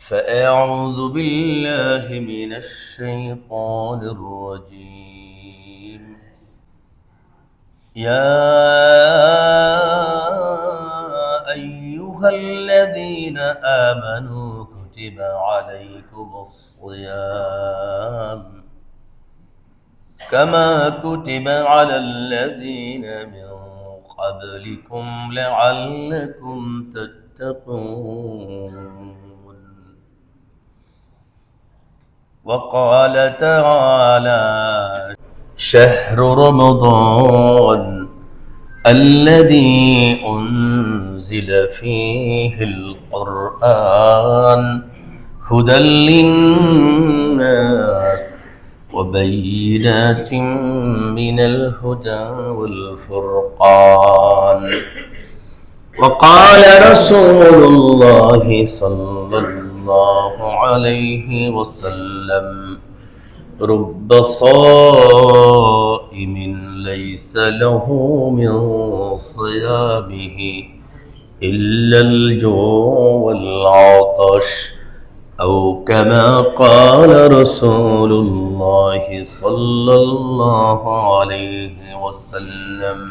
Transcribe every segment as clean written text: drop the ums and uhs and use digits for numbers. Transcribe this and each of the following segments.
فأعوذ بالله من الشيطان الرجيم. يا أيها الذين آمنوا كتب عليكم الصيام كما كتب على الذين من قبلكم لعلكم تتقون. وقال تعالى: شهر رمضان الذي أنزل فيه القرآن هدى للناس وبينات من الهدى والفرقان. وقال رسول الله صلى الله عليه وسلم: رب صائم ليس له من صيامه إلا الجوع والعطش، أو كما قال رسول الله صلى الله عليه وسلم.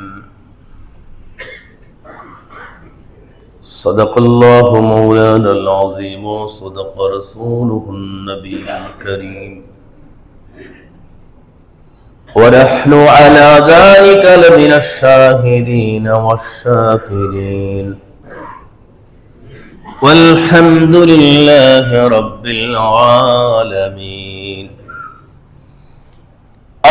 صدق الله مولانا العظيم وصدق رسوله النبي الكريم، ونحن على ذلك لمن الشاهدين والشاكرين، والحمد لله رب العالمين.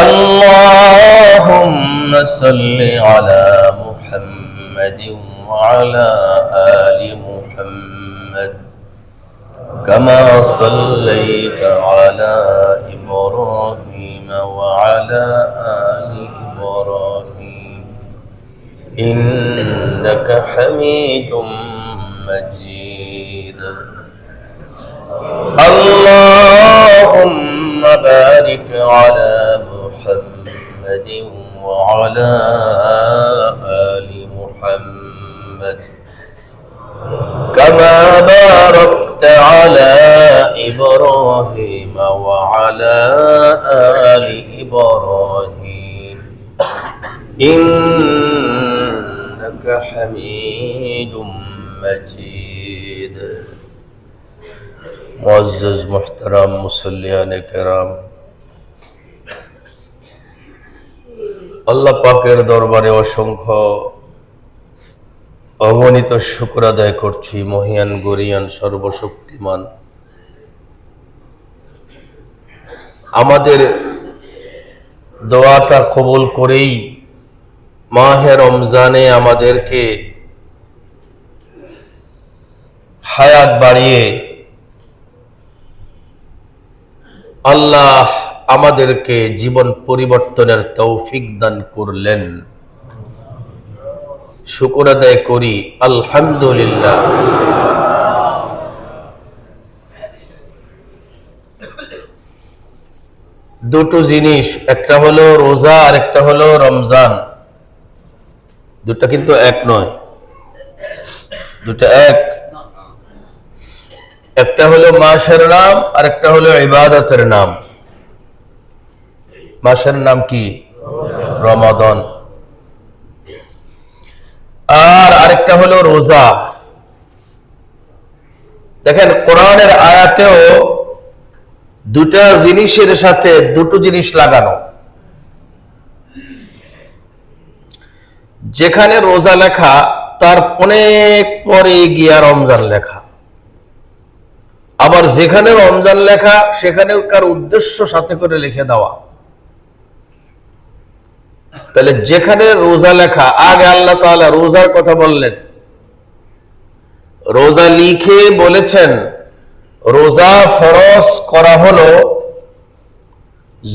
اللهم صل على محمد وعلى آل محمد كما صليت على إبراهيم وعلى آل إبراهيم إنك حميد مجيد. اللهم بارك على محمد وعلى آل محمد كما باركت على إبراهيم وعلى آل إبراهيم إنك حميد مجيد. معزز محترم মুসল্লিয়ান کرام, আল্লাহ পাকের দরবারে অসংখ্য অগণিত শুকর আদায় করছি। মহিয়ান গরিয়ান সর্বশক্তিমান আমাদের দোয়াটা কবুল করেই মাহে রমজানে আমাদেরকে হায়াত বাড়িয়ে আল্লাহ আমাদেরকে জীবন পরিবর্তনের তৌফিক দান করলেন। শুকর আদায় করি আলহামদুলিল্লাহ। দুটো জিনিস, একটা হলো রোজা আর একটা হলো রমজান। দুটা কিন্তু এক নয়, দুটা এক। একটা হলো মাসের নাম আর একটা হলো ইবাদতের নাম। মাসের নাম কি? রমাদান। আর আরেকটা হলো রোজা। দেখেন কোরআনের আয়াতেও দুটা জিনিসের সাথে দুটো জিনিস লাগানো। যেখানে রোজা লেখা তার অনেক পরে গিয়া রমজান লেখা, আবার যেখানে রমজান লেখা সেখানেকার উদ্দেশ্য সাথে করে লিখে দেওয়া। তাহলে যেখানে রোজা লেখা, আগে আল্লাহ তাআলা রোজার কথা বললেন, রোজা লিখে বলেছেন রোজা ফরজ করা হলো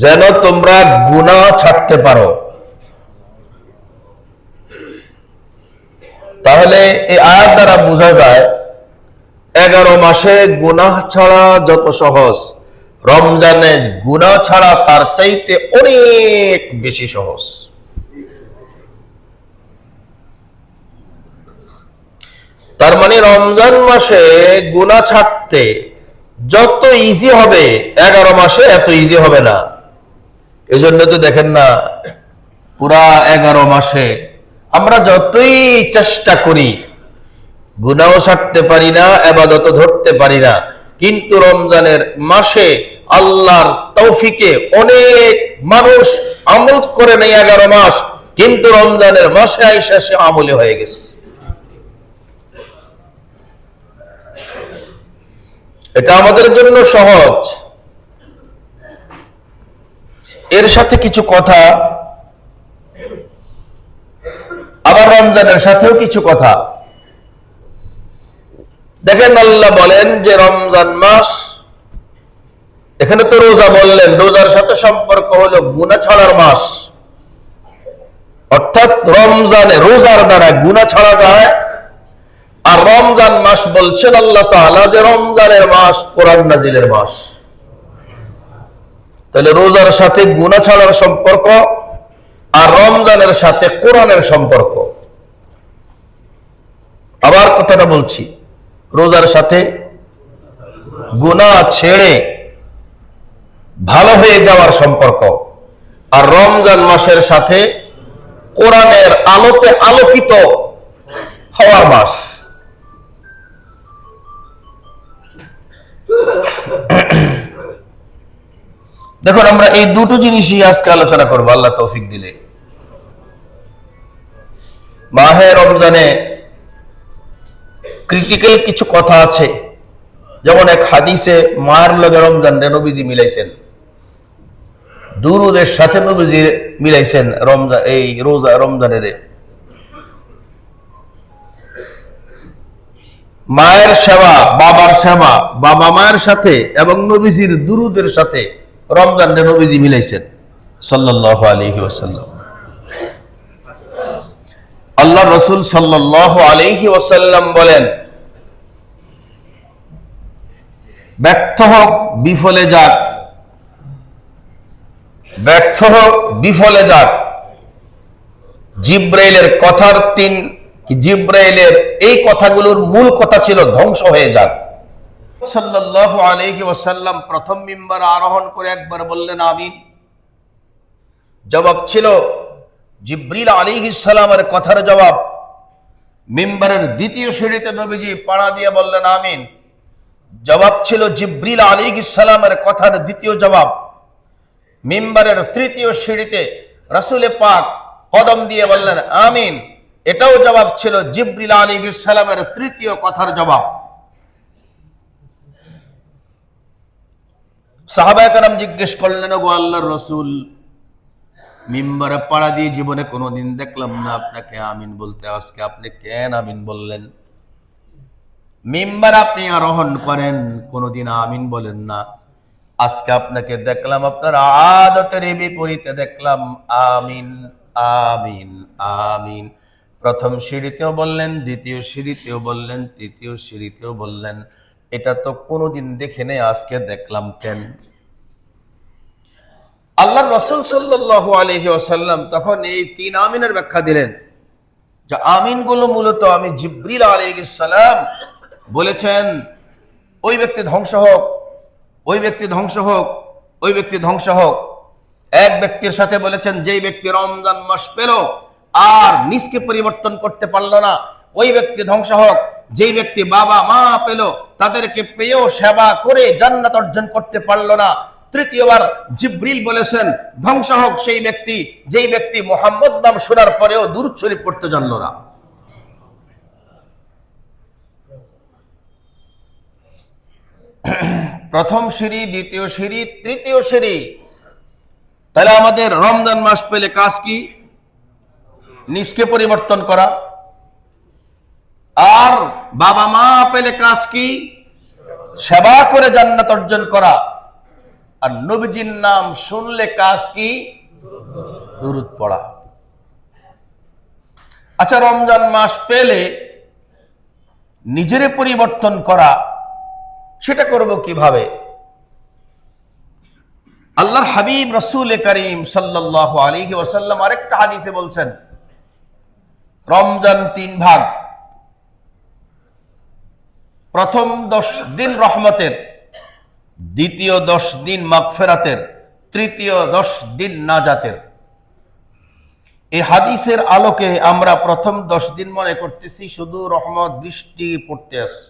যেন তোমরা গুনাহ ছাড়তে পারো। তাহলে এই আয়াত দ্বারা বোঝা যায় 11 মাসে গুনাহ ছাড়া যত সহজ, রমজানে গুনাহ ছাড়া তার চাইতে অনেক বেশি সহজ। তার মানে রমজান মাসে গুনাহ ছাড়তে যত ইজি হবে 11 মাসে এত ইজি হবে না। এজন্য তো দেখেন না, পুরা 11 মাসে আমরা যতই চেষ্টা করি গুনাহও ছাড়তে পারি না, ইবাদত ধরতে পারি না। কিন্তু রমজানের মাসে আল্লাহর তৌফিকে অনেক মানুষ আমল করে নেই 11 মাস, কিন্তু রমজানের মাসে আইসা সে আমলে হয়ে গেছে। এটা আমাদের জন্য সহজ। এর সাথে কিছু কথা, আবার রমজানের সাথেও কিছু কথা। দেখেন, আল্লাহ বলেন যে রমজান মাস, এখানে তো রোজা বললেন, রোজার সাথে সম্পর্ক হলো গুনাহ ছাড়ার মাস। অর্থাৎ রমজানে রোজার দ্বারা গুনাহ ছাড়া যায়। আর রমজান মাস বলছেন আল্লাহ তাআলা যে রমজানের মাস কোরআন নাজিলের মাস। তাহলে রোজার সাথে গুনাহ ছাড়ার সম্পর্ক, আর রমজানের সাথে কোরআনের সম্পর্ক। আবার কথাটা বলছি, রোজার সাথে গুনাহ ছেড়ে ভালো হয়ে যাওয়ার সম্পর্ক, আর রমজান মাসের সাথে কোরআনের আলোতে আলোকিত হওয়ার মাস। দেখুন, আমরা এই দুটো জিনিসই আজকে আলোচনা করব আল্লাহ তৌফিক দিলে। মাহে রমজানে ক্রিটিক্যাল কিছু কথা আছে। যেমন এক হাদিসে মায়ের লগে রমজান নবীজি মিলাইছেন, দুরুদের সাথে নবীজি মিলাইছেন রমজান, এই রোজা রমজানের মায়ের সেবা, বাবার সেবা, বাবা মায়ের সাথে এবং নবীজির দুরুদের সাথে রমজান নবীজি মিলাইছেন সাল্লাল্লাহু আলাইহি ওয়াসাল্লাম। আল্লাহ রাসূল সাল্লাল্লাহু আলাইহি ওয়াসাল্লাম বলেন, ব্যর্থ হোক বিফলে যাক, ব্যর্থ হোক বিফলে যাক, জিব্রাইলের কথার জিব্রাইলের এই কথাগুলোর মূল কথা ছিল ধ্বংস হয়ে যাক। সাল্লাল্লাহু আলাইহি ওয়াসাল্লাম প্রথম মিম্বারে আরোহণ করে একবার বললেন আমিন। জবাব ছিল জিবরিল আলাইহিস সালামের কথার জবাব। মিম্বারের দ্বিতীয় সিঁড়িতে নবীজি পাড়া দিয়ে বললেন আমিন। জবাব ছিল জিবরিল আলাইহিস সালামের কথার দ্বিতীয় জবাব। মিম্বারের তৃতীয় সিঁড়িতে রাসূল পাক কদম দিয়ে বললেন আমিন। এটাও জবাব ছিল জিবরিল আলাইহিস সালামের তৃতীয় কথার জবাব। সাহাবায়ে কেরাম জিজ্ঞেস করলেন, ওগো আল্লাহর রাসূল, মিম্বারে পাড়া দিয়ে জীবনে কোনোদিন দেখলাম না আপনাকে আমিন বলতে, আজকে আপনি কেন আমিন বললেন? মিম্বার আপনি আরোহণ করেন, কোনোদিন আমিন বলেন না, আজকে আপনাকে দেখলাম আপনার আদতের বিপরীতে দেখলাম আমিন আমিন আমিন। প্রথম সিঁড়িতেও বললেন, দ্বিতীয় সিঁড়িতেও বললেন, তৃতীয় সিঁড়িতেও বললেন। এটা তো কোনোদিন দেখে নেই, আজকে দেখলাম কেন? আল্লাহর রাসূল সাল্লাল্লাহু আলাইহি ওয়াসাল্লাম তখন এই তিন আমিনের ব্যাখ্যা দিলেন, যে আমিনগুলো মূলত আমি জিবরিল আলাইহিস সালাম বলেছেন ওই ব্যক্তি ধ্বংস হোক, ওই ব্যক্তি ধ্বংস হোক, ওই ব্যক্তি ধ্বংস হোক। এক ব্যক্তির সাথে বলেছেন যেই ব্যক্তি রমজান মাস পেল আর নিজকে পরিবর্তন করতে পারল না, ওই ব্যক্তি ধ্বংস হোক। যেই ব্যক্তি বাবা মা পেল, তাদেরকে পেয়েও সেবা করে জান্নাত অর্জন করতে পারল না। তৃতীয়বার জিবরিল বলেছেন ধ্বংস হোক সেই ব্যক্তি যেই ব্যক্তি মুহাম্মদ নাম শোনার পরেও দুরূদ শরীফ পড়তে জানল না। প্রথম সিঁড়ি, দ্বিতীয় সিঁড়ি, তৃতীয় সিঁড়ি। তাহলে আমাদের রমজান মাস পেলে কাজ কি? নিজকে পরিবর্তন করা। আর বাবা মা পেলে কাজ কি? সেবা করে জান্নাত অর্জন করা। আর নবীজির নাম শুনলে কাজ কি? দুরূদ পড়া। আচ্ছা, রমজান মাস পেলে নিজের পরিবর্তন করা, সেটা করব কিভাবে? আল্লাহর হাবিব রাসূল করিম সাল্লাল্লাহু আলাইহি ওয়াসাল্লাম আরেকটা হাদিসে বলছেন, রমজান 3 ভাগ। প্রথম 10 দিন রহমতের, দ্বিতীয় 10 দিন মাগফিরাতের, তৃতীয় 10 দিন নাজাতের। এই হাদিসের আলোকে আমরা প্রথম 10 দিন মনে করতেছি শুধু রহমত বৃষ্টি পড়তে আছে,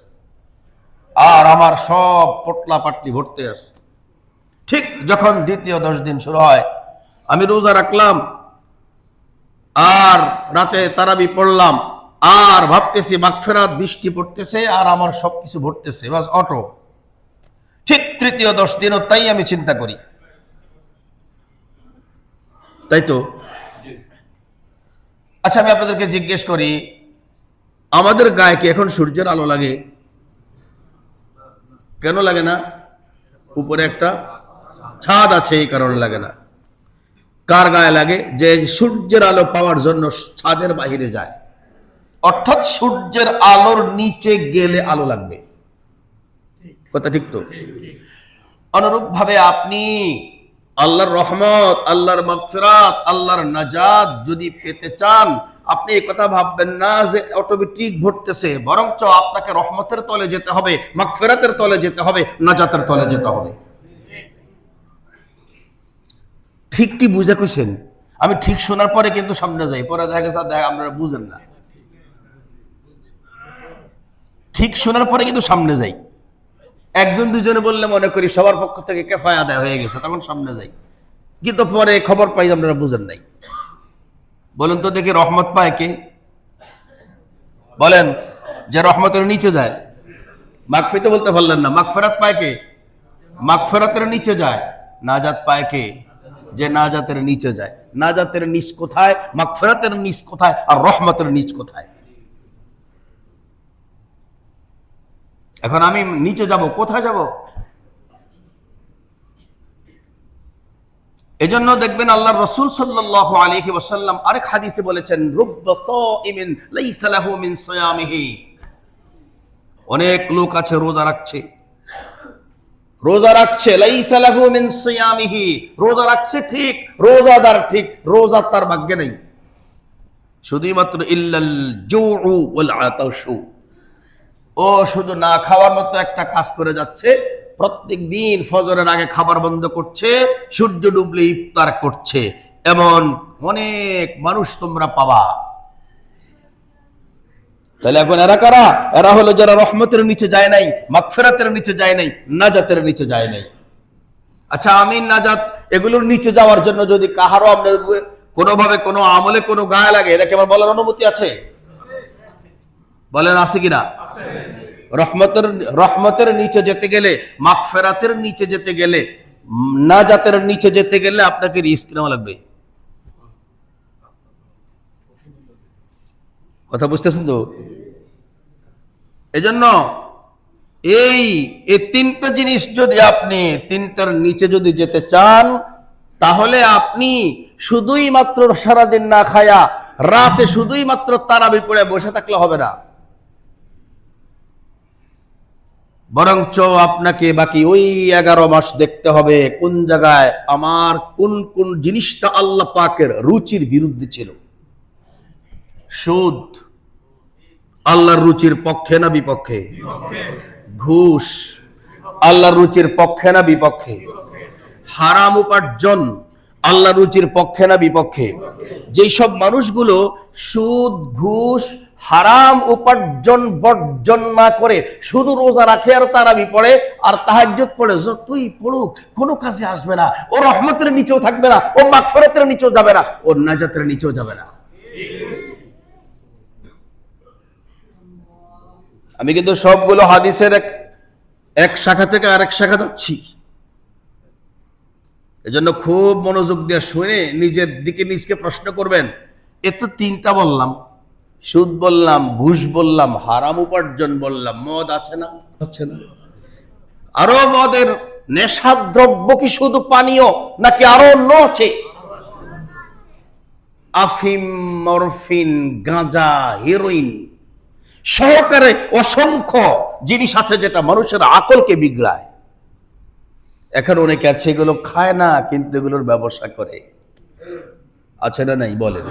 আর আমার সব পটলা পাটলি ভরতে আছে। ঠিক যখন দ্বিতীয় 10 দিন শুরু হয়, আমি রোজা রাখলাম আর রাতে তারাবি পড়লাম, আর ভাবতেছি মাগফিরাত বৃষ্টি পড়তেছে আর আমার সবকিছু ভরতেছে, বাস অটো। ঠিক তৃতীয় 10 দিনও তাই আমি চিন্তা করি, তাই তো? আচ্ছা, আমি আপনাদেরকে জিজ্ঞেস করি, আমাদের গায়ে কি এখন সূর্যের আলো লাগে? কেন লাগে না? উপরে একটা ছাদ আছে, এই কারণে লাগে না। কার গায়ে লাগে? যে সূর্যের আলো পাওয়ার জন্য ছাদের বাহিরে যায়, অর্থাৎ সূর্যের আলোর নিচে গেলে আলো লাগবে। কথা ঠিক তো? অনুরূপ ভাবে আপনি আল্লাহর রহমত, আল্লাহর মাগফিরাত, আল্লাহর নাজাত যদি পেতে চান, আপনি এই কথা ভাববেন না যে অটোমেটিক ঘটতেছে, বরঞ্চ আপনাকে রহমতের তলে যেতে হবে, মাগফিরাতের তলে যেতে হবে, নাজাতের তলে যেতে হবে। ঠিক কি বুঝে কইছেন? আমি ঠিক শোনার পরে কিন্তু সামনে যাই, পরে দেখা গেছে আপনারা বুঝেন না। ঠিক শোনার পরে কিন্তু সামনে যাই, একজন দুজনে বললে মনে করি সবার পক্ষ থেকে কেফায়া আদায় হয়ে গেছে, তখন সামনে যাই, কিন্তু পরে খবর পাই আপনারা বুঝেন নাই। বলেন তো দেখি, রহমত পায় কে? বলেন, যে রহমতের নিচে যায়। মাগফিরাত বলতে পারলেন না, মাগফিরাত পায় কে? মাগফিরাতের নিচে যায়। নাজাত পায় কে? যে নাজাতের নিচে যায়। নাজাতের নিচ কোথায়? মাগফিরাতের নিচ কোথায়? আর রহমতের নিচ কোথায়? এখন আমি নিচে যাব, কোথায় যাব? এজন্য দেখবেন আল্লাহর রাসূল সাল্লাল্লাহু আলাইহি ওয়াসাল্লাম আরেক হাদিসে বলেছেন, রুব্বা সাইমিন লাইসা লাহু মিন সিয়ামিহি। অনেক লোক আছে রোজা রাখছে, লাইসা লাহু মিন সিয়ামিহি, রোজা রাখছে ঠিক, রোজাদার ঠিক, রোজা তার ভাগ্যে নেই। শুধুই মাত্র ইল্লাল জুউ ওয়াল আতাশু, ও শুধু না খাওয়ার মতো একটা কাজ করে যাচ্ছে। প্রত্যেক দিন ফজরের আগে খাবার বন্ধ করছে, সূর্য ডুবলে ইফতার করছে, এমন অনেক মানুষ তোমরা পাবা। তাহলে এখন এরা কারা? এরা হলো যারা রহমতের নিচে যায় নাই, মাগফিরাতের নিচে যায় নাই, নাজাতের নিচে যায় নাই। আচ্ছা, আমিন নাজাত এগুলোর নিচে যাওয়ার জন্য যদি কাহারও আপনার কোনোভাবে কোনো আমলে কোনো গায়ে লাগে, এটা কেমন বলার অনুমতি আছে? বলেন, আছে কিনা? রহমতের নিচে যেতে গেলে, মাগফিরাতের নিচে যেতে গেলে, নাজাতের নিচে যেতে গেলে আপনাকে রিস্ক নেওয়া লাগবে। কথা বুঝতেছেন তো? এজন্য এই তিনটা জিনিস যদি আপনি তিনটার নিচে যদি যেতে চান, তাহলে আপনি শুধুই মাত্র সারাদিন না খায়া রাতে শুধুই মাত্র তারাবি পড়ে বসে থাকলে হবে না, বরঞ্চ আপনাকে বাকি ওই 11 মাস দেখতে হবে কোন জায়গায় আমার কোন কোন জিনিসটা আল্লাহ পাকের রুচির বিরুদ্ধে ছিল। সুদ আল্লাহর রুচির পক্ষে না বিপক্ষে? ঘুষ আল্লাহর রুচির পক্ষে না বিপক্ষে? হারাম উপার্জন আল্লাহর রুচির পক্ষে না বিপক্ষে? যেই সব মানুষগুলো সুদ, ঘুষ, হারাম উপার্জন বর্জন না করে শুধু রোজা রাখে আর তারাবি পড়ে আর তাহাজ্জুদ পড়ে, যতই পড়ুক কোনো কাজে আসবে না, ও রহমতের নিচেও থাকবে না, ও মাগফিরাতের নিচেও যাবে না, ও নাজাতের নিচেও যাবে না। আমি কিন্তু সবগুলো হাদিসের এক শাখা থেকে আরেক শাখা যাচ্ছি, এজন্য খুব মনোযোগ দিয়ে শুনে নিজের দিকে নিজকে প্রশ্ন করবেন। এ তো তিনটা বললাম, সুদ বললাম, ঘুষ বললাম, হারাম উপার্জন বললাম, মদ আছে না? আছে না? আরো মদের নেশার দ্রব্য কি শুধু পানীয় নাকি আরো অন্য আছে? আফিম, মরফিন, গাঁজা, হেরোইন সহকারে অসংখ্য জিনিস আছে যেটা মানুষের আকলকে বিগড়ায়। এখন অনেকে আছে এগুলো খায় না কিন্তু এগুলোর ব্যবসা করে, আছে না নাই? বলেন,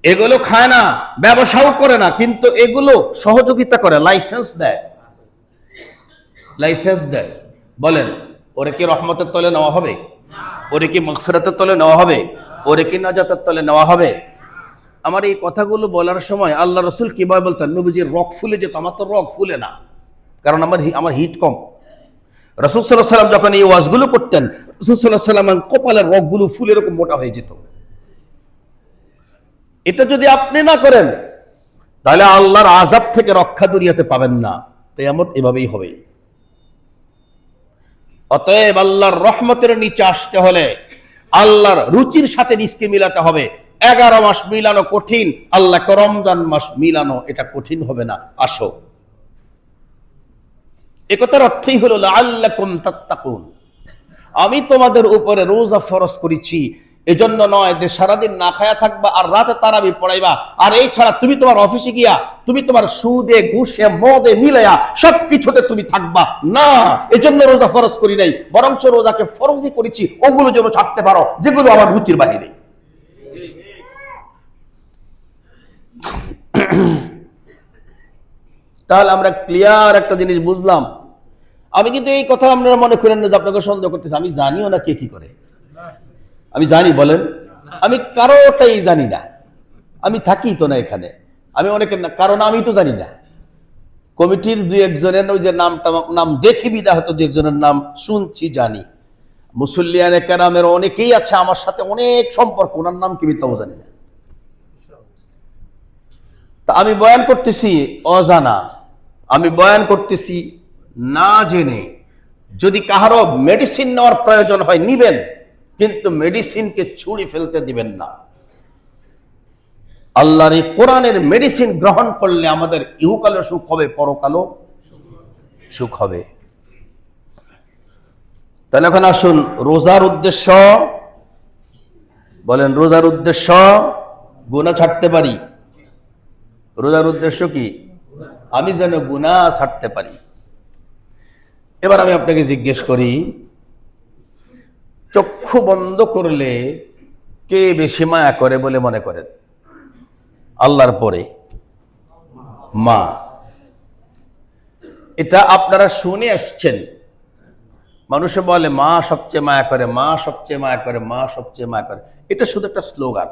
এগুলো খায় না, ব্যবসাও করে না, কিন্তু এগুলো সহযোগিতা করে, লাইসেন্স দেয়। বলেন, ওরে কি রহমতের তলে নেওয়া হবে? ওরে কি মাগফিরাতের তলে নেওয়া হবে? ওরে কি নাজাতের তলে নেওয়া হবে? আমার এই কথাগুলো বলার সময় আল্লাহ রসুল কিভাবে বলতেন, নবীজির রগ ফুলে যেত, আমার তো রগ ফুলে না, কারণ আমার হিট কম। রাসূল সাল্লাল্লাহু আলাইহি ওয়াসাল্লাম যখন এই ওয়াজগুলো করতেন, রাসূল সাল্লাল্লাহু আলাইহি ওয়াসাল্লাম কপালের রগগুলো ফুলে এরকম মোটা হয়ে যেত। এটা যদি আপনি না করেন তাহলে আল্লাহর আযাব থেকে রক্ষা দুনিয়াতে পাবেন না, কিয়ামত এভাবেই হবে। অতএব আল্লাহর রহমতের নিচে আসতে হলে আল্লাহর রুচির সাথে নিজকে মিলাতে হবে। 11 মাস মিলানো কঠিন, আল্লাহকে রমজান মাস মিলানো এটা কঠিন হবে না। আসো, একথার অর্থই হলো লাআল্লাকুম তাত্তাকুন, আমি তোমাদের উপরে রোজা ফরজ করেছি এজন্য নয় যে সারাদিন না খায়া থাকবা আর রাতে তারাবি পড়াইবা, আর এই ছাড়া তুমি তোমার অফিসে গিয়া তুমি তোমার সুদে ঘুষে মদে মিলাইয়া সবকিছুতে তুমি থাকবা না, এজন্য রোজা ফরজ করি নাই, বরঞ্চ রোজাকে ফরজই করেছি ওগুলো যেন ছাড়তে পারো যেগুলো আমার রুচির বাহিরে। তাহলে আমরা ক্লিয়ার একটা জিনিস বুঝলাম। আমি কিন্তু এই কথা আপনারা মনে করেন না যে আপনাকে সন্দেহ করতেছি, আমি জানিও না কে কি করে। আমি জানি? বলেন, আমি কারোটাই জানি না, আমি থাকি তো না এখানে, আমি অনেকের না, কারণ আমি তো জানি না। কমিটির দুই একজনের ওই যে নাম দেখি বিদা হয়তো দুই একজনের নাম শুনছি, জানি। মুসল্লিয়ানে কেরামের অনেকেই আছে আমার সাথে অনেক সম্পর্ক, ওনার নাম কি তাও জানি না। তা আমি বয়ান করতেছি অজানা, আমি বয়ান করতেছি না জেনে। যদি কাহারও মেডিসিন নেওয়ার প্রয়োজন হয় নিবেন, কিন্তু মেডিসিনকে ছুঁড়ে ফেলতে দিবেন না। আল্লাহর এই কোরআনের মেডিসিন গ্রহণ করলে আমাদের ইহকালে সুখ হবে, পরকালও সুখ হবে। তাহলে এখন আসুন, রোজার উদ্দেশ্য বলেন, রোজার উদ্দেশ্য গুনাহ ছাড়তে পারি। রোজার উদ্দেশ্য কি? আমি যেন গুনাহ ছাড়তে পারি। এবার আমি আপনাকে জিজ্ঞেস করি, চক্ষু বন্ধ করলে কে বেশি মায়া করে বলে মনে করেন? আল্লাহর পরে মা। এটা আপনারা শুনে আসছেন, মানুষে বলে মা সবচেয়ে মায়া করে, মা সবচেয়ে মায়া করে, মা সবচেয়ে মায়া করে। এটা শুধু একটা স্লোগান।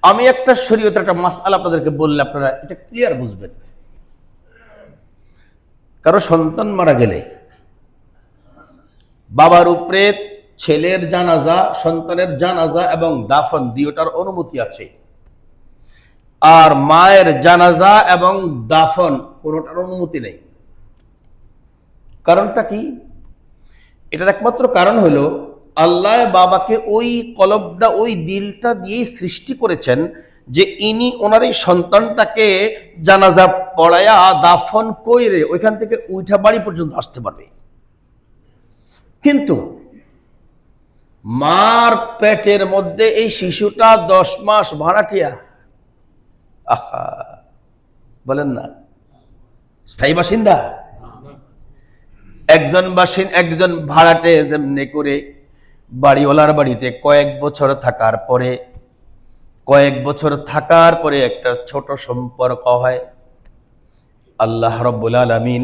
আমি একটা শরীয়তের একটা মাসআলা আপনাদেরকে বললে আপনারা এটা ক্লিয়ার বুঝবেন। কারো সন্তান মারা গেলে বাবার উপরে ছেলের জানাজা, সন্তানের জানাজা এবং দাফন দুইটার অনুমতি আছে, আর মায়ের জানাজা এবং দাফন কোনোটার অনুমতি নেই। কারণটা কি? এটার একমাত্র কারণ হলো আল্লাহ বাবাকে ওই কলবটা, ওই দিলটা দিয়েই সৃষ্টি করেছেন যে ইনি ওনার এই সন্তানটাকে জানাজা পড়ায়া দাফন কইরে ওইখান থেকে উঠা বাড়ি পর্যন্ত আসতে পারবে। কিন্তু মার পেটের মধ্যে এই শিশুটা 10 মাস ভাড়াটিয়া, আহা, বলেন না, স্থায়ী বাসিন্দা। একজন ভাড়াটে যেমনি করে বাড়িওয়ালার বাড়িতে কয়েক বছর থাকার পরে একটা ছোট সম্পর্ক হয়। আল্লাহ রাব্বুল আলামিন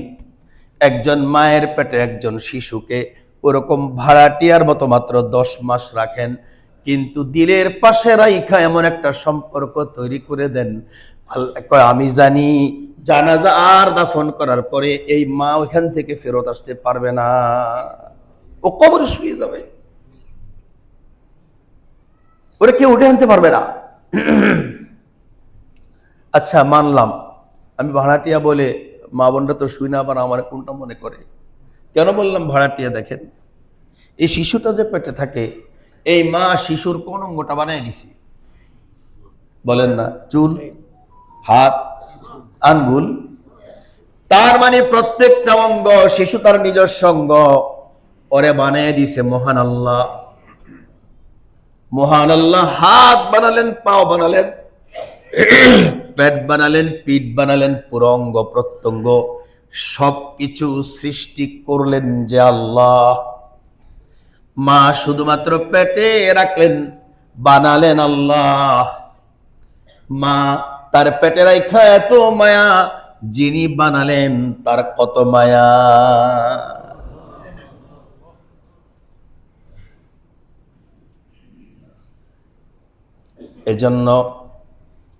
একজন মায়ের পেটে একজন শিশুকে ওরকম ভাড়াটিয়ার মতো মাত্র 10 মাস রাখেন, কিন্তু দিলের পাশে রাইখা এমন একটা সম্পর্ক তৈরি করে দেন। আল্লাহ কয়, আমি জানি জানাজা আর দাফন করার পরে এই মা ওইখান থেকে ফেরত আসতে পারবে না, ও কবরে শুয়ে যাবে, ওরা কেউ উঠে আনতে পারবে না। আচ্ছা মানলাম, আমি ভাড়াটিয়া বলে মা বোনরা তো শুই না, আবার আমার কোনটা মনে করে। কেন বললাম ভাড়াটিয়া? দেখেন, এই শিশুটা যে পেটে থাকে, এই মা শিশুর কোন অঙ্গটা বানিয়ে দিছে? বলেন না, চুল, হাত, আঙ্গুল, তার মানে প্রত্যেকটা অঙ্গ শিশু তার নিজস্ব অঙ্গ, ওরে বানিয়ে দিছে মহান আল্লাহ। মহান আল্লাহ হাত বানালেন, পাও বানালেন, পেট বানালেন, পিঠ বানালেন, পুরো অঙ্গ প্রত্যঙ্গ সবকিছু সৃষ্টি করলেন যে আল্লাহ। মা শুধুমাত্র পেটে রাখলেন, বানালেন আল্লাহ। মা তার পেটে রাখা এত মায়া, যিনি বানালেন তার কত মায়া। এজন্য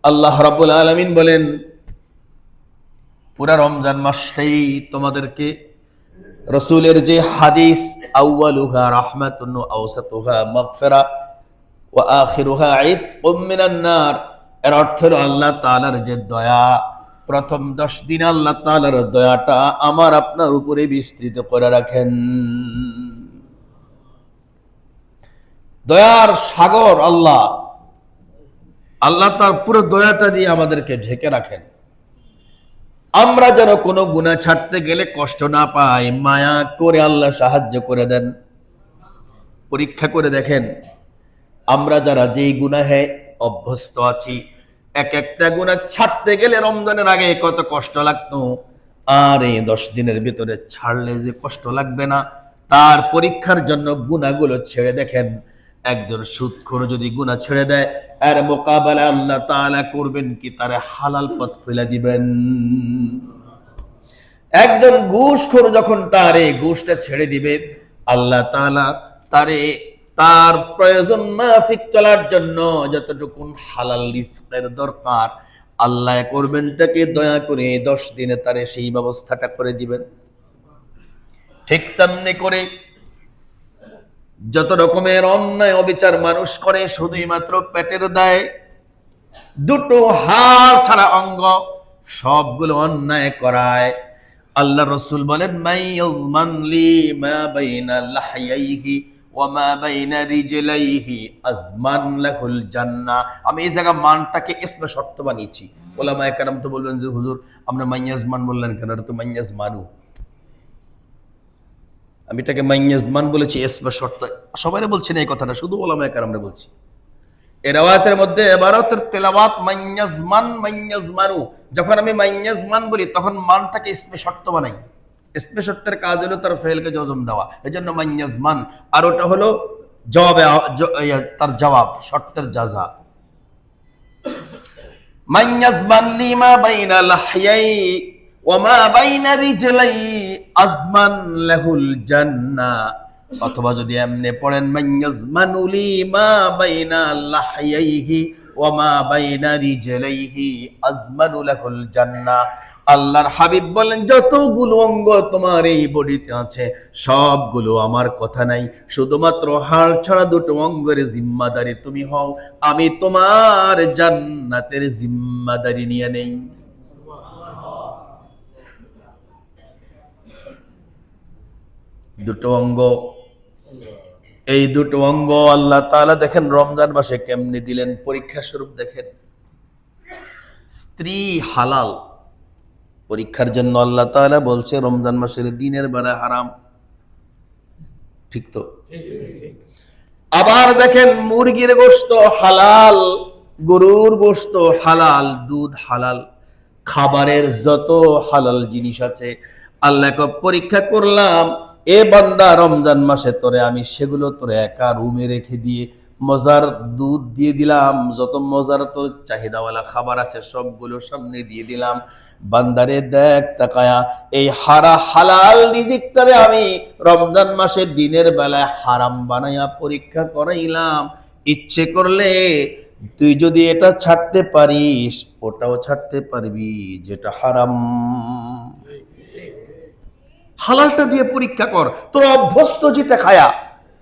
আল্লাহ রাব্বুল আলামিন বলেন, পুরা রমজান মাসটাই তোমাদেরকে রাসূলের যে হাদিস, আউয়ালুহা রাহমাতুন ওয়া আওসাতুহা মাগফিরা ওয়া আখিরুহা ইতকুম মিনান নার, এর অর্থ হলো আল্লাহ তাআলার যে দয়া, প্রথম 10 দিন আল্লাহ তাআলার দয়াটা আমার আপনার উপরে বিস্তৃত করে রাখেন। দয়ার সাগর আল্লাহ, আল্লাহ তার পুরো দয়াটা দিয়ে আমাদেরকে ঢেকে রাখেন। আমরা যেন কোনো গুনাহ ছাড়তে গেলে কষ্ট না পাই, মায়া করে আল্লাহ সাহায্য করে দেন। পরীক্ষা করে দেখেন, আমরা যারা যেই গুনাহে অভ্যস্ত আছি, এক একটা গুনাহ ছাড়তে গেলে রমজানের আগে কত কষ্ট লাগতো, আর এই 10 দিনের ভিতরে ছাড়লে যে কষ্ট লাগবে না, তার পরীক্ষার জন্য গুনাহগুলো ছেড়ে দেখেন। একজন সুদখোর যদি গুনাহ ছেড়ে দেয়, এর মোকাবেলা আল্লাহ তাআলা করবেন কি? তার হালাল পথ খুলে দিবেন। একজন ঘুষখোর যখন তার এই ঘুষটা ছেড়ে দিবে, আল্লাহ তাআলা তারে তার প্রয়োজন মাফিক চলার জন্য যতটুকু হালাল রিজকের দরকার, আল্লাহ করবেন তাকে দয়া করে 10 দিনে তারে সেই ব্যবস্থাটা করে দিবেন। ঠিক তেমনি করে যত রকমের অন্যায় অবিচার মানুষ করে শুধুই মাত্র পেটের দায়ে, দুটো হাড় ছাড়া অঙ্গ সবগুলো অন্যায় করায়, আল্লাহ রাসূল বলেন, মাইয়াযমান লি মা বাইনা লাহইহি ওয়া মা বাইনা রিজলাইহি আজমান লাহুল জান্নাহ। আমি এই জায়গা মানটাকে ইসমে শর্ত বানিয়েছি। উলামায়ে কেরাম তো বলবেন যে হুজুর আপনি মাইয়াজমান বললেন কেন? এটা তো মাইয়াজমানু। আমি এটাকে মাইয়াজমান বলেছি ইসমে শর্ত। সবাইরে বলছি না এই কথাটা, শুধু উলামায়ে কেরামরে বলছি। এই রাওয়ায়াতের মধ্যে ইবারাতের তেলাওয়াত মাইয়াজমান মাইয়াজমানু। যখন আমি মাইয়াজমান বলি তখন মানটাকে ইসমে শর্ত বানাই। ইসমে শর্তের কাজ হলো তার ফেলকে জজম দেওয়া, এজন্য মাইয়াজমান। আর ওটা হলো জবাবে তার জবাব, শর্তের জাযা। মাইয়াজমান লিমা বাইনা লাহইয়াই ওয়া মা বাইনা রিজলাই আজমান লাহুল জান্নাহ। অথবা যদি এমনি পড়েন, মাইয়াজমানু লিমা বাইনা লাহইয়াইহি ওয়া মা বাইনা রিজলাইহি আজমানু লাহুল জান্নাহ। আল্লাহর হাবিব বলেন, যতগুলো অঙ্গ তোমার এই বডিতে আছে সবগুলো আমার কথা নাই, শুধুমাত্র হাড় ছাড়া দুটো অঙ্গের জিম্মাদারি তুমি হও, আমি তোমার জান্নাতের জিম্মাদারি নিয়ে নেই। দুটো অঙ্গ, এই দুটো অঙ্গ আল্লাহ তাআলা দেখেন রমজান মাসে কেমনে দিলেন, পরীক্ষা স্বরূপ দেখেন। স্ত্রী হালাল, পরীক্ষার জন্য আল্লাহ তাআলা বলছে রমজান মাসের দিনের বেলা হারাম। ঠিক তো? আবার দেখেন মুরগির গোশত হালাল, গরুর গোশত হালাল, দুধ হালাল, খাবারের যত হালাল জিনিস আছে আল্লাহকে পরীক্ষা করলাম, এ বান্দা রমজান মাসে তোরে আমি সেগুলো তোরে একা রুমে রেখে দিয়ে মজার দুধ দিয়ে দিলাম, যত মজার তোর চাহিদাওয়ালা খাবার আছে সবগুলো সামনে দিয়ে দিলাম। বান্দারে দেখ তাকায়া, এই হালাল রিজিকটারে আমি রমজান মাসে দিনের বেলায় হারাম বানাইয়া পরীক্ষা করাইলাম। ইচ্ছে করলে তুই যদি এটা ছাড়তে পারিস, ওটাও ছাড়তে পারবি যেটা হারাম। হালালটা দিয়ে পরীক্ষা কর, তোর অভ্যস্ত যেটা খায়া।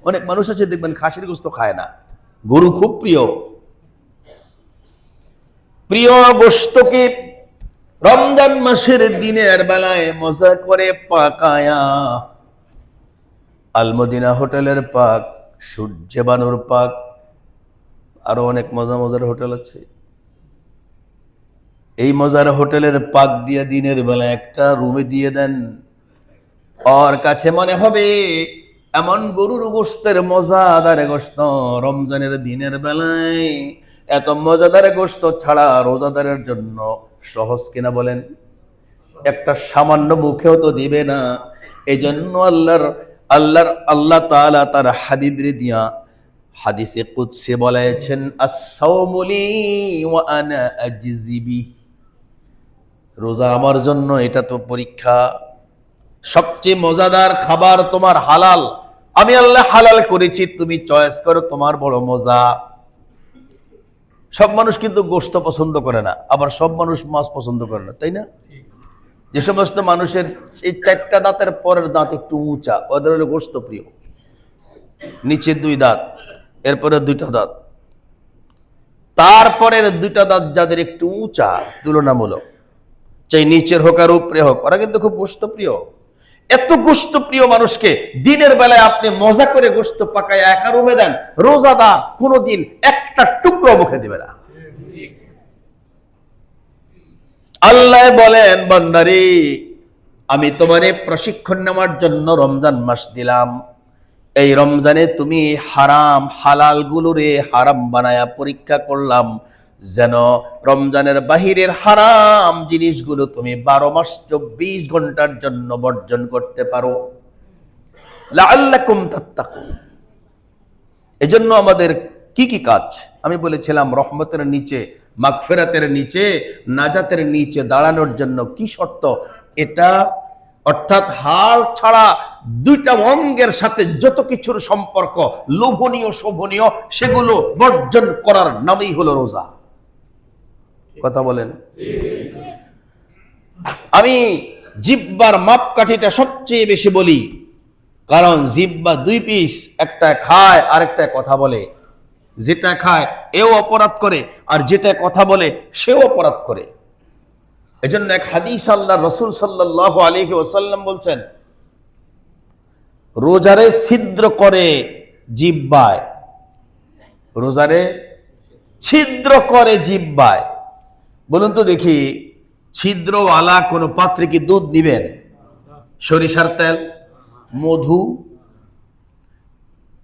অনেক মানুষ আছে দেখবেন খাসির গোশত খায় না, গরু খুব প্রিয়, প্রিয় গোশতকে রমজান মাসের দিনের বেলায় মজা করে পাকায়া, আলমদিনা হোটেলের পাক, সূর্য বানুর পাক, আরো অনেক মজার হোটেল আছে, এই মজার হোটেলের পাক দিয়ে দিনের বেলা একটা রুমে দিয়ে দেন। ওর কাছে মনে হবে এমন গরুর গোশতের মজাদার গোশত রমজানের দিনের বেলায়, এত মজাদার গোশত ছাড়া রোজাদারের জন্য সহজ কিনা বলেন? একটা সামান্য মুখেও তো দিবে না। এই জন্য আল্লাহ তাআলা তার হাবিবরে দিয়া হাদিসে কুদসি বলেছেন, আস-সাওমু লি ওয়া আনা আজজি বিহি, রোজা আমার জন্য, এটা তো পরীক্ষা। সবচেয়ে মজাদার খাবার তোমার হালাল, আমি আল্লাহ হালাল করেছি, তুমি চয়েস করো, তোমার বড় মজা। সব মানুষ কিন্তু গোশত পছন্দ করে না, আবার সব মানুষ মাছ পছন্দ করে না, তাই না? যে সমস্ত মানুষের এই 4টা দাঁতের পরের দাঁত একটু উঁচা, ওদের হলো গোশত প্রিয়। নিচের 2 দাঁত, এরপরে 2টা দাঁত, তারপরের 2টা দাঁত যাদের একটু উঁচা তুলনামূলক, চাই নিচের হোক আর উপরে হোক, ওরা কিন্তু খুব গোশত প্রিয়। এত গোশত প্রিয় মানুষকে দিনের বেলায় আপনি মজা করে গোশত পাকায় একা রুমে দেন, রোজাদার কোনোদিন একটা টুকরো মুখে দিবে না। আল্লাহ বলেন, বান্দারে আমি তোমারে প্রশিক্ষণ নেওয়ার জন্য রমজান মাস দিলাম। এই রমজানে তুমি হারাম হালাল গুলোরে হারাম বানায়া পরীক্ষা করলাম, যেন রমজানের বাহিরের হারাম জিনিসগুলো তুমি 12 মাস 24 ঘন্টার জন্য বর্জন করতে পারো। লাআল্লাকুম তাত্তাকুন। এজন্য আমাদের কি কি কাজ আমি বলেছিলাম, রহমতের নিচে, মাগফিরাতের নিচে, নাজাতের নিচে দাঁড়ানোর জন্য কি শর্ত, এটা অর্থাৎ হাল ছাড়া 2টা অঙ্গের সাথে যত কিছুর সম্পর্ক লোভনীয় শোভনীয় সেগুলো বর্জন করার নামই হলো রোজা। কথা বলেন। আমি জিহ্বার মাপকাঠিটা সবচেয়ে বেশি বলি, কারণ জিহ্বা 2 পিস, একটা খায় আর একটা কথা বলে। যেটা খায় এও অপরাধ করে, আর যেটা কথা বলে সেও অপরাধ করে। এজন্য এক হাদিস আল্লাহর রাসূল সাল্লাল্লাহু আলাইহি ওয়াসাল্লাম বলছেন, রোজারে ছিদ্র করে জিহ্বায়, রোজারে ছিদ্র করে জিহ্বায়। বলুন তো দেখি, ছিদ্রওয়ালা কোন পাত্রে কি দুধ নিবেন? সরিষার তেল, মধু,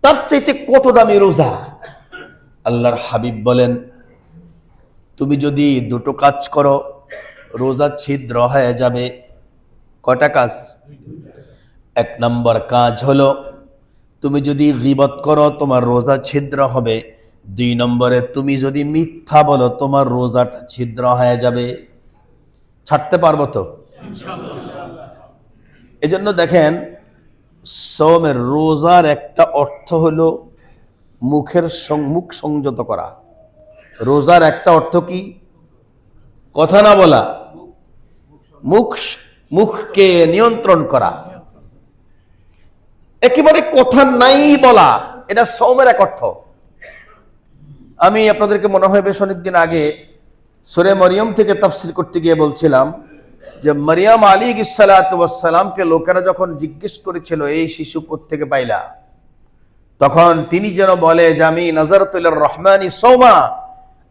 তার চাইতে কত দামি রোজা। আল্লাহর হাবিব বলেন, তুমি যদি 2টো কাজ করো রোজা ছিদ্র হয়ে যাবে। কয়টা কাজ? 1 নম্বর কাজ হলো, তুমি যদি গীবত করো তোমার রোজা ছিদ্র হবে। 2 নম্বরে তুমি যদি মিথ্যা বলো তোমার রোজাটা ছিদ্র হয়ে যাবে। ছাড়তে পারবো তো ইনশাআল্লাহ। এজন্য দেখেন, সওমের রোজার একটা অর্থ হলো মুখের মুখ সংযত করা। রোজার একটা অর্থ কি? কথা না বলা, মুখকে নিয়ন্ত্রণ করা, একেবারে কথা নাই বলা, এটা সওমের এক অর্থ। আমি আপনাদেরকে মনে হয় বেশ অনেকদিন আগে সূরা মরিয়ম থেকে তাফসীর করতে গিয়ে বলছিলাম যে মারিয়াম আলাইহিস সালাতু ওয়াস সালামকে লোকেরা যখন জিজ্ঞেস করেছিল এই শিশু কোত্থেকে পাইলা, তখন তিনি যেন বলে যে আমি নাযারাতুল রহমানি সওমা,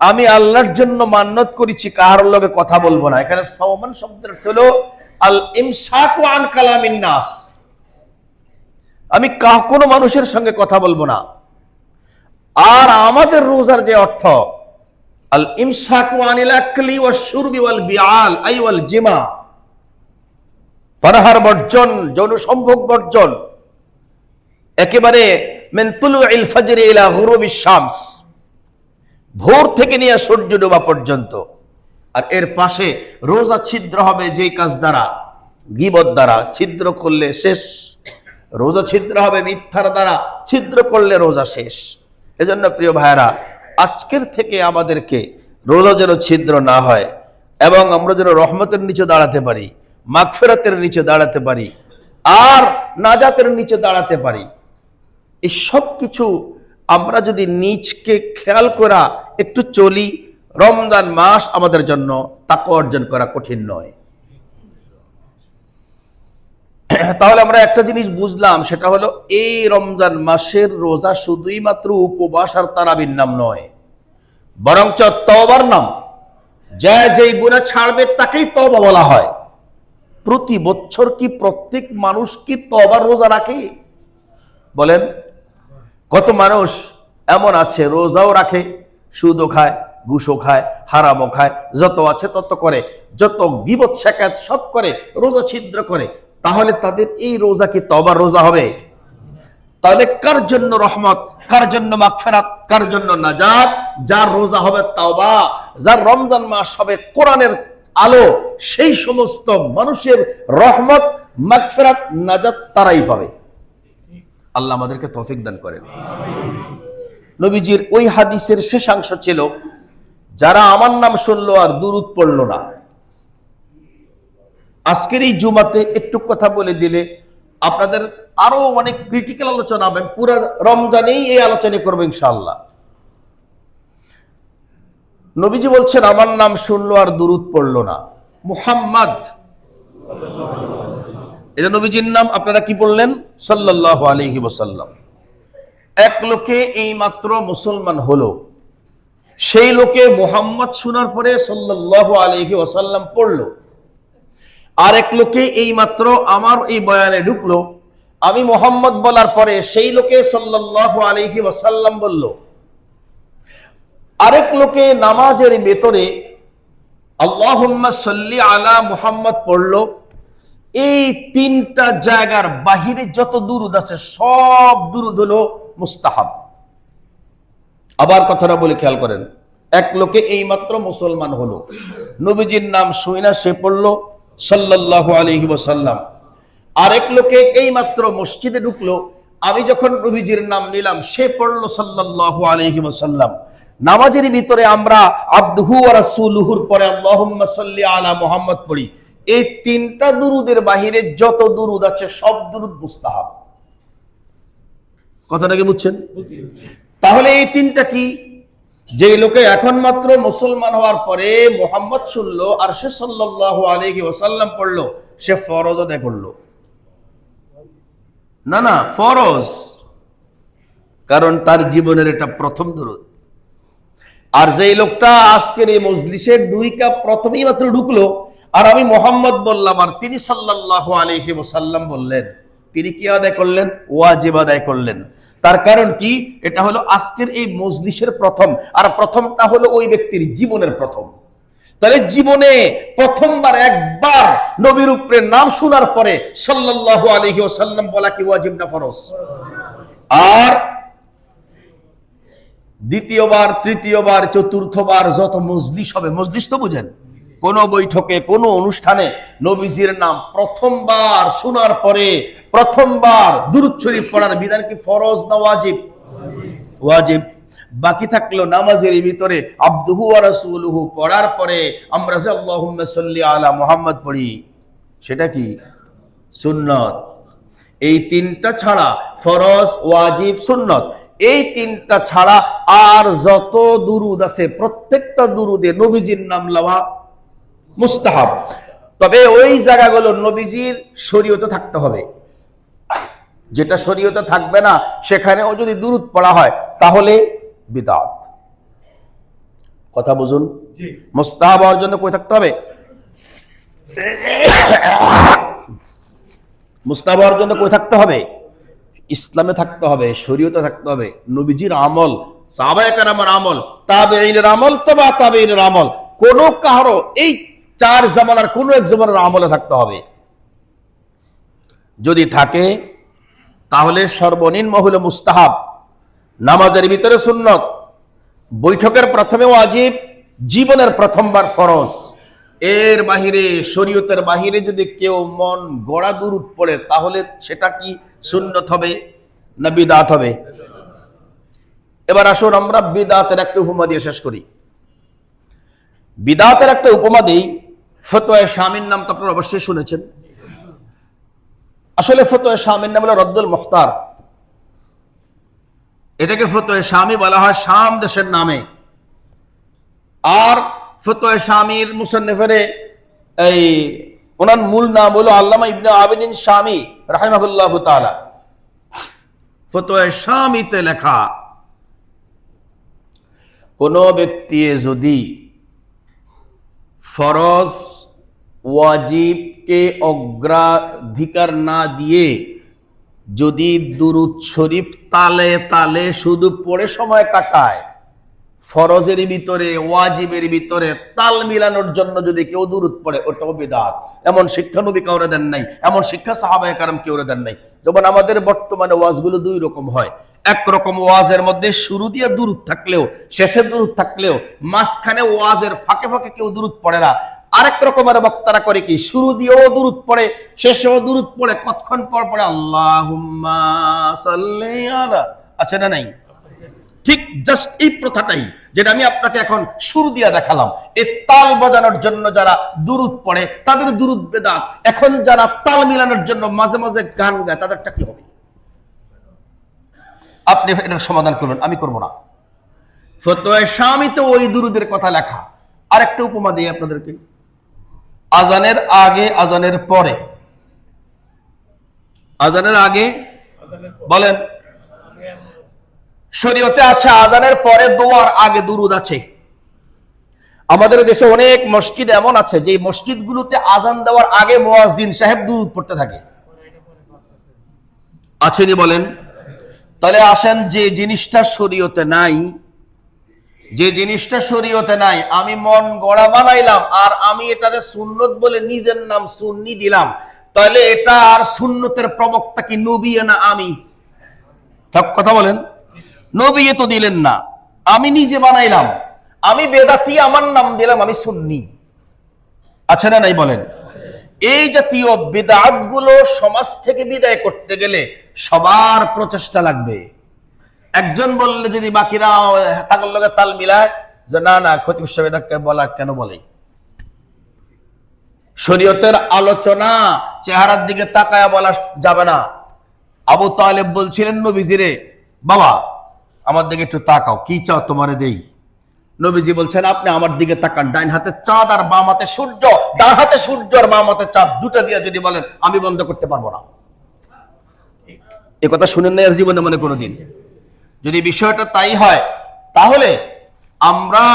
আমি আল্লাহর জন্য মান্নত করেছি কারোর লগে কথা বলবো না। এখানে সওমান শব্দের অর্থ হলো আল ইমসাকু আন কালামিন নাস, আমি কোনো মানুষের সঙ্গে কথা বলবো না। আর আমাদের রোজার যে অর্থ আল ইমসাকু আনিল আকলি ওয়াশ শুরবি ওয়াল বিআল আই ওয়াল জিমা, পানাহার বর্জন, যৌন সম্ভোগ বর্জন, একেবারে মিন তুলুইল ফজর ইলা গুরুবিশ শামস, ভোর থেকে নিয়ে সূর্য ডোবা পর্যন্ত। আর এর পাশে রোজা ছিদ্র হবে যেই কাজ দ্বারা, গীবত দ্বারা ছিদ্র করলে শেষ। রোজা ছিদ্র হবে মিথ্যার দ্বারা, ছিদ্র করলে রোজা শেষ। এজন্য প্রিয় ভাইরা, আজকের থেকে আমাদেরকে রোজা যেন ছিদ্র না হয় এবং আমরা যেন রহমতের নিচে দাঁড়াতে পারি, মাগফিরাতের নিচে দাঁড়াতে পারি, আর নাজাতের নিচে দাঁড়াতে পারি। এই সব কিছু আমরা যদি নিজকে খেয়াল করা একটু চলি, রমজান মাস আমাদের জন্য তাকওয়া অর্জন করা কঠিন নয়। তাহলে আমরা একটা জিনিস বুঝলাম, সেটা হলো এই রমজান মাসের রোজা শুধুই মাত্র উপবাস আর তারাবির নাম নয়, বরঞ্চ তওবার নাম। যেই গুনাহ ছাড়বে তাকেই তওবা বলা হয়। প্রতি বছর কি প্রত্যেক মানুষ কি তওবার রোজা রাখে? বলেন, কত মানুষ এমন আছে রোজাও রাখে, সুদও খায়, ঘুষও খায়, হারামও খায়, যত আছে তত করে, যত বিপদ শেখাত সব করে, রোজা ছিদ্র করে। তাহলে তাদের এই রোজা কি তওবার রোজা হবে? তাহলে কার জন্য রহমত, কার জন্য মাগফিরাত, কার জন্য নাজাত? যার রোজা হবে তাওবা, যার রমজান মাস হবে কোরআনের আলো, সেই সমস্ত মানুষের রহমত, মাগফিরাত, নাজাত তারাই পাবে। আল্লাহ আমাদেরকে তৌফিক দান করেন। নবীজির ওই হাদিসের শেষাংশ ছিল যারা আমার নাম শুনলো আর দুরূদ পড়লো না, আজকের এই জুমাতে একটু কথা বলে দিলে আপনাদের আরো অনেক ক্রিটিক্যাল আলোচনা হবেন, পুরো রমজানেই এই আলোচনা করবো ইনশাআল্লাহ। নবীজি বলছেন আমার নাম শুনলো আর দুরূদ পড়লো না, মুহাম্মদ, এটা নবীজির নাম, আপনারা কি বললেন? সাল্লাল্লাহু আলাইহি ওয়াসাল্লাম। এক লোকে এই মাত্র মুসলমান হলো, সেই লোকে মুহাম্মদ শোনার পরে সাল্লাল্লাহু আলাইহি ওয়াসাল্লাম পড়লো। আরেক লোকে এই মাত্র আমার এই বয়ানে ঢুকলো, আমি মুহাম্মদ বলার পরে সেই লোকে সাল্লাল্লাহু আলাইহি ওয়াসাল্লাম বলল। আরেক লোকে নামাজের ভেতরে আল্লাহুম্মা সাল্লি আলা মুহাম্মদ পড়লো। এই তিনটা জায়গার বাহিরে যত দুরূদ আছে সব দুরূদ হলো মুস্তাহাব। আবার কথাটা বলে খেয়াল করেন, এক লোকে এই মাত্র মুসলমান হলো, নবীজির নাম শুইনা সে পড়লো সাল্লাল্লাহু আলাইহি ওয়াসাল্লাম। আরেক লোকে এই মাত্র মসজিদে ঢুকলো, আমি যখন নবীজির নাম নিলাম সে পড়লো সাল্লাল্লাহু আলাইহি ওয়াসাল্লাম। নামাজের ভিতরে আমরা আবদুহু ওয়া রাসূলুহুর পরে আল্লাহুম্মা সাল্লি আলা মুহাম্মদ পড়ি। এই তিনটা দুরূদের বাহিরে যত দুরূদ আছে সব দুরূদ মুস্তাহাব। কথাটা কি বুঝছেন? তাহলে এই তিনটা কি? যে লোকে এখন মাত্র মুসলমান হওয়ার পরে মুহাম্মদ শুনলো আর সে সাল্লাল্লাহু আলাইহি ওয়াসাল্লাম পড়লো, সে ফরজ আদায় করলো না? না, ফরজ, কারণ তার জীবনের এটা প্রথম দুরূদ। আর যেই লোকটা আজকের এই মজলিসের 2 কাপ প্রথমেই মাত্র ঢুকলো আর আমি মুহাম্মদ বললাম আর তিনি সাল্লাল্লাহু আলাইহি ওয়াসাল্লাম বললেন, তিনি কি আদায় করলেন? ওয়াজিব আদায় করলেন। তার কারণ কি? এটা হলো আজকের এই মজলিসের প্রথম, আর প্রথমটা হলো ওই ব্যক্তির জীবনের প্রথম। তাহলে জীবনে প্রথমবার একবার নবীর উপরে নাম শোনার পরে সাল্লাল্লাহু আলাইহি ওয়াসাল্লাম বলা কি ওয়াজিব না ফরজ? আর দ্বিতীয়বার, তৃতীয়বার, চতুর্থবার যত মজলিস হবে, মজলিস তো বুঝেন, কোন বৈঠকে কোন অনুষ্ঠানে নবীজির নাম প্রথমবার শোনার পরে প্রথমবার দুরূদ শরীফ পড়ার বিধান কি ফরজ না ওয়াজিব? ওয়াজিব। বাকি থাকলো নামাজের ভিতরে আবদুহু ওয়া রাসূলুহু পড়ার পরে আমরা যে আল্লাহুম্মা সাল্লি আলা মুহাম্মদ পড়ি, সেটা কি? সুন্নত। এই তিনটা ছাড়া ফরজ, ওয়াজিব, সুন্নত, এই তিনটা ছাড়া আর যত দুরূদ আছে প্রত্যেকটা দুরূদে নবীজির নাম লওয়া মুস্তাহাব। তবে ওই জায়গাগুলো নবীজির শরীয়তে থাকতে হবে, যেটা শরীয়তে থাকবে না সেখানেও যদি দুরূদ পড়া হয় তাহলে বিদআত। কথা বুঝুন? মুস্তাহাব হওয়ার জন্য কই থাকতে হবে? মুস্তাহাব হওয়ার জন্য কই থাকতে হবে? ইসলামে থাকতে হবে, শরীয়তে থাকতে হবে। নবীজির আমল, সাহাবায়ে কেরামের আমল, তাবেঈনের আমল, তবা তাবেঈনের আমল, কোন কারো এই 4 জামানার কোন এক জামানার আমলে থাকতে হবে। যদি থাকে তাহলে সর্বনিম্ন হলো মুস্তাহাব, নামাজের ভিতরে সুন্নত, বৈঠকের প্রথমে ওয়াজিব, জীবনের প্রথমবার ফরজ। এর বাহিরে, শরীয়তের বাহিরে যদি কেউ মন গড়া দুরূদ পড়ে তাহলে সেটা কি সুন্নত হবে না বিদআত হবে? এবার আসুন আমরা বিদআতের একটা উপমা দিয়ে শেষ করি। বিদআতের একটা উপমা দেই। ফতোয়া শামীর নাম তো আপনারা অবশ্যই শুনেছেন। আসলে ফতোয়া শামীর নাম হলো রদ্দুল মুখতার। এটাকে ফতোয়া শামী বলা হয় শাম দেশের নামে। আর ফতোয়া শামীর মুসান্নিফের এই ওনার মূল নাম হলো আল্লামা ইবনে আবিদিন শামী রাহিমাহুল্লাহু তাআলা। ফতোয়া শামীতে লেখা, কোন ব্যক্তি যদি ফরজ ওয়াজিবকে অগ্রাধিকার না দিয়ে যদি দুরূদ শরীফ তালে তালে শুধু পড়ে সময় কাটায়, ফরজের ভিতরে ওয়াজিবের ভিতরে তাল মিলানোর জন্য যদি কেউ দুরূদ পড়ে, ওটাও বিদআত। এমন শিক্ষা নবী কাউরে দেন নাই, এমন শিক্ষা সাহাবায়ে কেরাম কেউরে দেন নাই। যেমন আমাদের বর্তমানে ওয়াজগুলো 2 রকম হয়। একরকম ওয়াজের মধ্যে শুরু দিয়ে দুরূদ থাকলেও, শেষে দুরূদ থাকলেও, মাঝখানে ওয়াজের ফাঁকে ফাঁকে কেউ দুরূদ পড়ে না। আরেক রকমের বক্তারা করে কি, শুরু দিয়েও দুরূদ পড়ে, শেষেও দুরূদ পড়ে, কতক্ষণ পর পড়ে আল্লাহুম্মা সাল্লি আলা, আছে না নাই? ঠিক জাস্ট এই প্রথাটাই, যেটা আমি আপনাকে এখন শুরু দিয়ে দেখালাম, এই তাল বাজানোর জন্য যারা দুরুদ পড়ে তাদের দুরুদ বেদাত, এখন যারা তাল মিলানোর জন্য মাঝে মাঝে গান গায় তাদেরটা কি হবে? আপনি এটার সমাধান করুন, আমি করব না। ফতোয়ায়ে শামিতে ওই দুরুদের কথা লেখা। আরেকটা উপমা দিই আপনাদেরকে, আজানের আগে আজানের পরে, আজানের আগে বলেন, শরীয়তে আছে আজানের পরে দোয়ার আগে দুরুদ আছে। আমাদের দেশে অনেক মসজিদ এমন আছে যে মসজিদগুলোতে আজান দেওয়ার আগে মুয়াজ্জিন সাহেব দুরুদ পড়তে থাকে, আছেনি বলেন? তাহলে আসেন, যে জিনিসটা শরীয়তে নাই, যে জিনিসটা শরীয়তে নাই, আমি মন গড়া বানাইলাম আর আমি এটারে সুন্নত বলে নিজের নাম সুন্নি দিলাম, তাহলে এটা আর সুন্নতের প্রবক্তা কি নবী না আমি? সব কথা বলেন, নবী তো দিলেন না, আমি নিজে বানাইলাম, আমি বেদাতি, আমার নাম দিলাম আমি সুন্নি। আছে না নাই বলেন? এই জাতীয় বিদআত গুলো সমাজ থেকে বিদায় করতে গেলে সবার প্রচেষ্টা লাগবে। একজন বললে যদি বাকিরা তার লগে তাল মিলায় যে না না খতিব সাহেব এটাকে বলা কেন বলে? শরীয়তের আলোচনা চেহারার দিকে তাকায়া বলা যাবে না। আবু তালেব বলছিলেন নবীজিরে, বাবা আমার দিকে একটু তাকাও, কি চাও তোমারে দেই? নবীজি বলছেন আপনি আমার দিকে তাকান, ডাইন হাতে চাঁদ আর বাম হাতে সূর্য, ডান হাতে সূর্য আর বাম হাতে চাঁদ, দুটো দিয়ে যদি বলেন আমি বন্ধ করতে পারবো না। এ কথা শুনেন না এর জীবনে মনে কোনোদিন? যদি বিষয়টা তাই হয় তাহলে আমরা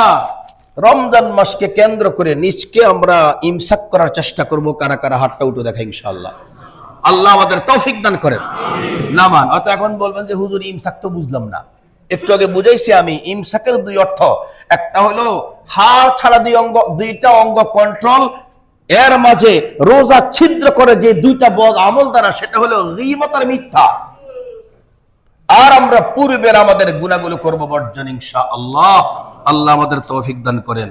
রমজান মাসকে কেন্দ্র করে নিজকে আমরা ইমসাক করার চেষ্টা করব। কারা কারা হাতটা উঠে দেখা ইনশাআল্লাহ। আল্লাহ আমাদের তৌফিক দান করেন। নামান অত এখন বলবেন যে হুজুর ইমসাক তো বুঝলাম না। একটু আগে বুঝাইছি আমি, ইমসাকের দুই অর্থ, একটা হলো হাড় ছাড়া দুইটা অঙ্গ কন্ট্রোল, এর মাঝে রোজা ছিদ্র করে যে দুইটা বদ আমল দ্বারা, সেটা হলো গীবত আর মিথ্যা। আর আমরা পূর্বের আমাদের গুনাহগুলো করব বর্জন ইনশাআল্লাহ। আল্লাহ আমাদের তৌফিক দান করেন।